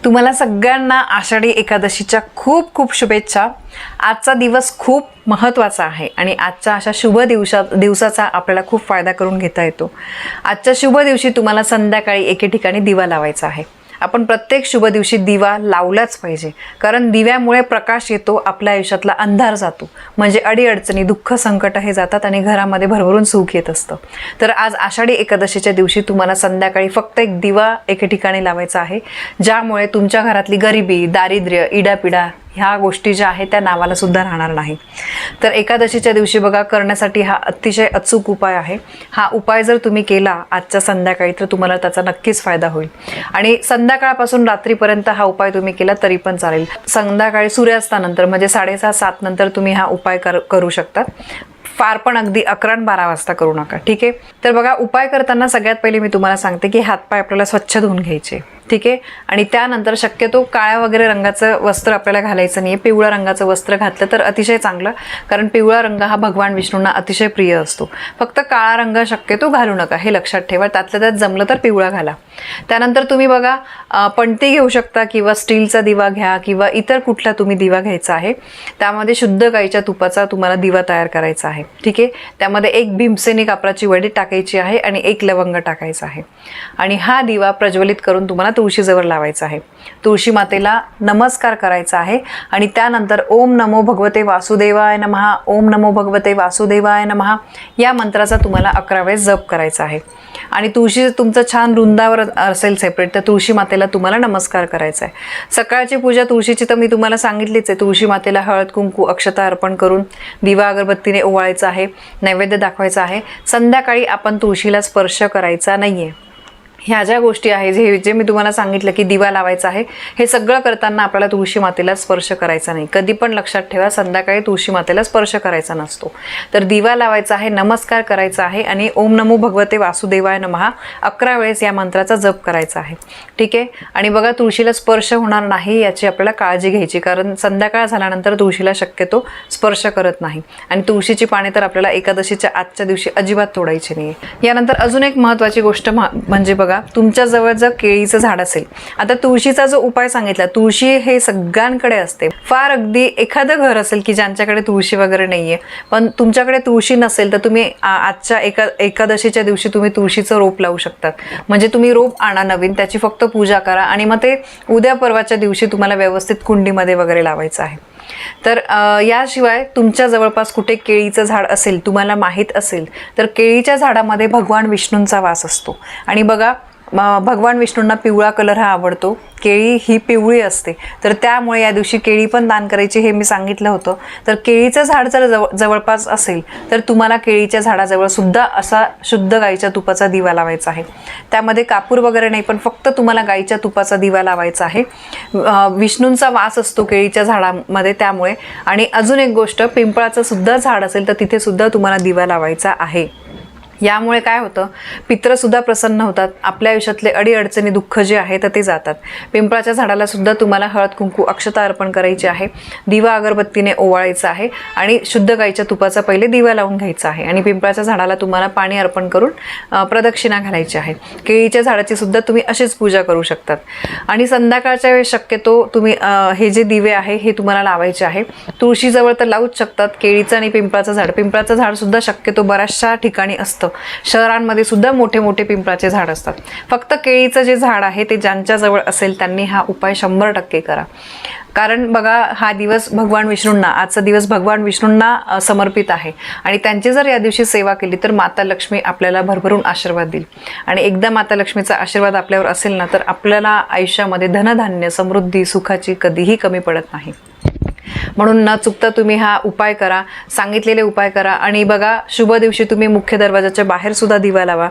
तुम्हाला सगळ्यांना आषाढी एकादशीच्या खूप खूप शुभेच्छा। आजचा दिवस खूप महत्त्वाचा आहे आणि आजच्या अशा शुभ दिवसाचा आपल्याला खूप फायदा करून घेता येतो। आजच्या शुभ दिवशी तुम्हाला संध्याकाळी एके ठिकाणी दिवा लावायचा आहे। आपण प्रत्येक शुभ दिवशी दिवा लावलाच पाहिजे, कारण दिव्यामुळे प्रकाश येतो, आपल्या आयुष्यातला अंधार जातो, म्हणजे अडीअडचणी दुःख संकट हे जातात आणि घरामध्ये भरभरून सुख येत असतं। तर आज आषाढी एकादशीच्या दिवशी तुम्हाला संध्याकाळी फक्त एक दिवा एके ठिकाणी लावायचा आहे, ज्यामुळे तुमच्या घरातली गरिबी, दारिद्र्य, इडापिडा ह्या गोष्टी ज्या आहेत त्या नावाला सुद्धा राहणार नाही। तर एकादशीच्या दिवशी बघा, करण्यासाठी हा अतिशय अचूक उपाय आहे। हा उपाय जर तुम्ही केला आजच्या संध्याकाळी तर तुम्हाला त्याचा नक्कीच फायदा होईल आणि संध्याकाळपासून रात्रीपर्यंत हा उपाय तुम्ही केला तरी पण चालेल। संध्याकाळी सूर्यास्तानंतर म्हणजे 6:30-7 नंतर तुम्ही हा उपाय करू शकता। फार पण अगदी 11 आणि 12 वाजता करू नका, ठीक आहे। तर बघा, उपाय करताना सगळ्यात पहिले मी तुम्हाला सांगते की हातपाय आपल्याला स्वच्छ धुवून घ्यायचे, ठीक आहे। आणि त्यानंतर शक्यतो काळ्या वगैरे रंगाचं वस्त्र आपल्याला घालायचं नाही, पिवळ्या रंगाचं वस्त्र घातलं तर अतिशय चांगलं, कारण पिवळा रंग हा भगवान विष्णूंना अतिशय प्रिय असतो। फक्त काळा रंग शक्यतो घालू नका, हे लक्षात ठेवा। त्यातल्या त्यात जमलं तर पिवळा घाला। त्यानंतर तुम्ही बघा, पणती घेऊ शकता किंवा स्टीलचा दिवा घ्या किंवा इतर कुठला तुम्ही दिवा घ्यायचा आहे। त्यामध्ये शुद्ध गाईच्या तुपाचा तुम्हाला दिवा तयार करायचा आहे, ठीक आहे। त्यामध्ये एक भीमसेनी कापराची वडी टाकायची आहे आणि एक लवंग टाकायचा आहे आणि हा दिवा प्रज्वलित करून तुम्हाला तुळशीजवळ लावायचा आहे। तुळशी मातेला नमस्कार करायचा आहे आणि त्यानंतर ओम नमो भगवते वासुदेवाय नमः, ओम नमो भगवते वासुदेवाय नमः या मंत्राचा तुम्हाला 11 वेळेस जप करायचा आहे। आणि तुळशी तुमचं छान रुंदावर असेल सेपरेट तर तुळशी मातेला तुम्हाला नमस्कार करायचा आहे। सकाळची पूजा तुळशीची तर मी तुम्हाला सांगितलीच आहे। तुळशी मातेला हळद कुंकू अक्षता अर्पण करून दिवा अगरबत्तीने ओवाळायचा आहे, नैवेद्य दाखवायचा आहे। संध्याकाळी आपण तुळशीला स्पर्श करायचा नाहीये। ह्या ज्या गोष्टी आहे जे मी तुम्हाला सांगितलं की दिवा लावायचा आहे, हे सगळं करताना आपल्याला तुळशी मातेला स्पर्श करायचा नाही। कधी पण लक्षात ठेवा, संध्याकाळी तुळशी मातेला स्पर्श करायचा नसतो। तर दिवा लावायचा आहे, नमस्कार करायचा आहे आणि ओम नमो भगवते वासुदेवाय नमः 11 वेळेस या मंत्राचा जप करायचा आहे, ठीक आहे। आणि बघा, तुळशीला स्पर्श होणार नाही याची आपल्याला काळजी घ्यायची, कारण संध्याकाळ झाल्यानंतर तुळशीला शक्यतो स्पर्श करत नाही आणि तुळशीची पाने तर आपल्याला एकादशीच्या आजच्या दिवशी अजिबात तोडायची नाही। यानंतर अजून एक महत्त्वाची गोष्ट म्हणजे बघा, तुमच्या जवळ जर केळीचं झाड असेल, आता तुळशीचा जो उपाय सांगितला, तुळशी हे सगळ्यांकडे असते। फार अगदी एखादं घर असेल की ज्यांच्याकडे तुळशी वगैरे नाहीये, पण तुमच्याकडे तुळशी नसेल तर तुम्ही आजच्या एकादशीच्या दिवशी तुम्ही तुळशीचं रोप लावू शकतात। म्हणजे तुम्ही रोप आणा नवीन, त्याची फक्त पूजा करा आणि मग ते उद्या परवाच्या दिवशी तुम्हाला व्यवस्थित कुंडीमध्ये वगैरे लावायचं आहे। तर याशिवाय तुमच्या जवळपास कुठे केळीचं झाड असेल, तुम्हाला माहीत असेल, तर केळीच्या झाडामध्ये भगवान विष्णूंचा वास असतो आणि बघा, भगवान विष्णूंना पिवळा कलर हा आवडतो, केळी ही पिवळी असते, तर त्यामुळे या दिवशी केळी पण दान करायची हे मी सांगितलं होतं। तर केळीचं झाड जर जवळपास असेल तर तुम्हाला केळीच्या झाडाजवळ सुद्धा असा शुद्ध गाईच्या तुपाचा दिवा लावायचा आहे। त्यामध्ये कापूर वगैरे नाही, पण फक्त तुम्हाला गाईच्या तुपाचा दिवा लावायचा आहे। विष्णूंचा वास असतो केळीच्या झाडामध्ये त्यामुळे। आणि अजून एक गोष्ट, पिंपळाचं सुद्धा झाड असेल तर तिथे सुद्धा तुम्हाला दिवा लावायचा आहे। यामुळे काय होतं, पितरसुद्धा प्रसन्न होतात, आपल्या आयुष्यातले अडीअडचणी दुःख जे आहे तर ते जातात। पिंपळाच्या झाडाला सुद्धा तुम्हाला हळद कुंकू अक्षता अर्पण करायची आहे, दिवा अगरबत्तीने ओवाळायचा आहे आणि शुद्ध गाईच्या तुपाचा पहिले दिवा लावून घ्यायचा आहे आणि पिंपळाच्या झाडाला तुम्हाला पाणी अर्पण करून प्रदक्षिणा घालायची आहे। केळीच्या झाडाची सुद्धा तुम्ही अशीच पूजा करू शकतात। आणि संध्याकाळच्या वेळेस शक्यतो तुम्ही हे जे दिवे आहे हे तुम्हाला लावायचे आहे। तुळशीजवळ तर लावूच शकतात, केळीचं आणि पिंपळाचं झाड सुद्धा शक्यतो बऱ्याचशा ठिकाणी असतं। शहरांमध्ये सुद्धा मोठे मोठे पिंपळाचे झाड असतात। फक्त केळीचं जे झाड आहे ते ज्यांच्याजवळ असेल त्यांनी हा उपाय 100% करा, कारण बघा, हा दिवस भगवान विष्णूंना, आजचा दिवस भगवान विष्णूंना समर्पित आहे आणि त्यांची जर या दिवशी सेवा केली तर माता लक्ष्मी आपल्याला भरभरून आशीर्वाद देईल। आणि एकदा माता लक्ष्मीचा आशीर्वाद आपल्यावर असेल ना, तर आपल्याला आयुष्यामध्ये धनधान्य, समृद्धी, सुखाची कधीही कमी पडत नाही। म्हणून न चुकता तुम्ही हा उपाय करा, सांगितलेले उपाय करा। आणि बघा, शुभ दिवशी तुम्ही मुख्य दरवाजाच्या बाहेर सुद्धा दिवा लावा।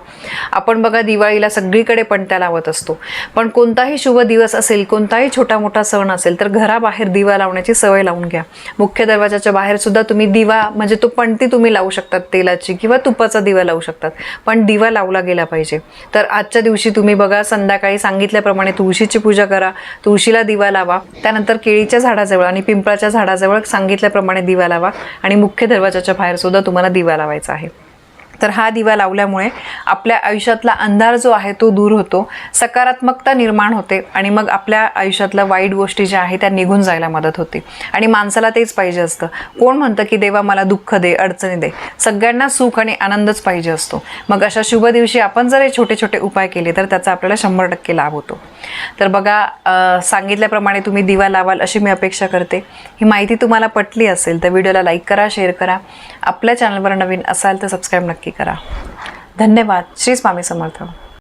आपण बघा, दिवाळीला सगळीकडे पणत्या लावत असतो, पण कोणताही शुभ दिवस असेल, कोणताही छोटा मोठा सण असेल तर घराबाहेर दिवा लावण्याची सवय लावून घ्या। मुख्य दरवाजाच्या बाहेर सुद्धा तुम्ही दिवा, म्हणजे तो पणती तुम्ही लावू शकतात, तेलाची किंवा तुपाचा दिवा लावू शकतात, पण दिवा लावला गेला पाहिजे। तर आजच्या दिवशी तुम्ही बघा, संध्याकाळी सांगितल्याप्रमाणे तुळशीची पूजा करा, तुळशीला दिवा लावा, त्यानंतर केळीच्या झाडाजवळ आणि पिंपळाच्या झाडाजवळ सांगितल्याप्रमाणे दिवा लावा आणि मुख्य दरवाजाच्या बाहेर सुद्धा तुम्हाला दिवा लावायचा आहे। तर हा दिवा लावल्यामुळे आपल्या आयुष्यातला अंधार जो आहे तो दूर होतो, सकारात्मकता निर्माण होते आणि मग आपल्या आयुष्यातल्या वाईट गोष्टी ज्या आहेत त्या निघून जायला मदत होते. आणि माणसाला तेच पाहिजे असतं. कोण म्हणतं की देवा मला दुःख दे, अडचणी दे? सगळ्यांना सुख आणि आनंदच पाहिजे असतो. मग अशा शुभ दिवशी आपण जर हे छोटे छोटे उपाय केले तर त्याचा आपल्याला 100% लाभ होतो. तर बघा, सांगितल्याप्रमाणे तुम्ही दिवा लावाल अशी मी अपेक्षा करते. ही माहिती तुम्हाला पटली असेल तर व्हिडिओला लाईक करा, शेअर करा. आपल्या चॅनलवर नवीन असाल तर सबस्क्राईब नक्की करा. धन्यवाद. श्री स्वामी समर्थ.